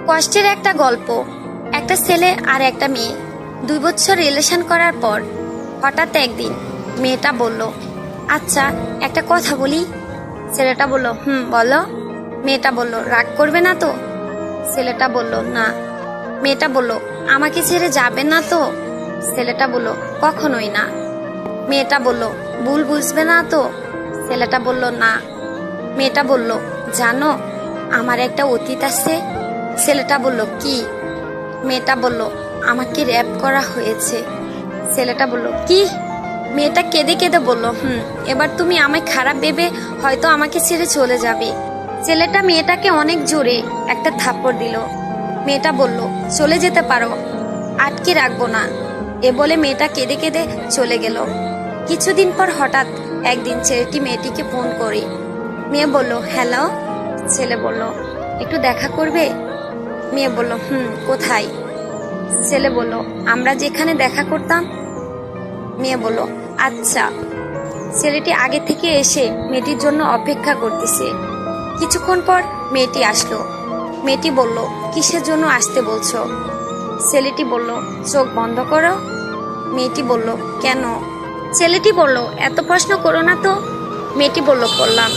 কষ্টের একটা গল্প। একটা ছেলে আর একটা মেয়ে 2 বছর রিলেশন করার পর হঠাৎ একদিন মেয়েটা বলল, আচ্ছা একটা কথা বলি। ছেলেটা বলল, বলো। মেয়েটা বলল, রাগ করবে না তো? ছেলেটা বলল, না। মেয়েটা বলল, আমাকে ছেড়ে যাবে না তো? ছেলেটা বলল, কখনোই না। মেয়েটা বলল, ভুল বুঝবে না তো? ছেলেটা বলল, না। মেয়েটা বলল, জানো আমার একটা অতীত আছে। ছেলেটা বলল, কি? মেয়েটা বলল, আমাকে র্যাপ করা হয়েছে। ছেলেটা বলল, কি? মেয়েটা কেঁদে কেঁদে বলল, এবার তুমি আমায় খারাপ ভেবে হয়তো আমাকে ছেড়ে চলে যাবে। ছেলেটা মেয়েটাকে অনেক জোরে একটা থাপ্পড় দিল। মেয়েটা বলল, চলে যেতে পারো, আটকে রাখবো না। এ বলে মেয়েটা কেঁদে কেঁদে চলে গেল। কিছুদিন পর হঠাৎ একদিন ছেলেটি মেয়েটিকে ফোন করে। মেয়ে বলল, হ্যালো। ছেলে বলল, একটু দেখা করবে? মেয়ে বলল, কোথায়? ছেলে বলল, আমরা যেখানে দেখা করতাম। মেয়ে বলল, আচ্ছা। ছেলেটি আগে থেকে এসে মেয়েটির জন্য অপেক্ষা করতেছে। কিছুক্ষণ পর মেয়েটি আসলো। মেয়েটি বলল, কিসের জন্য আসতে বলছো? ছেলেটি বলল, চোখ বন্ধ করো। মেয়েটি বলল, কেন? ছেলেটি বলল, এত প্রশ্ন করো না তো। মেয়েটি বলল, করলাম।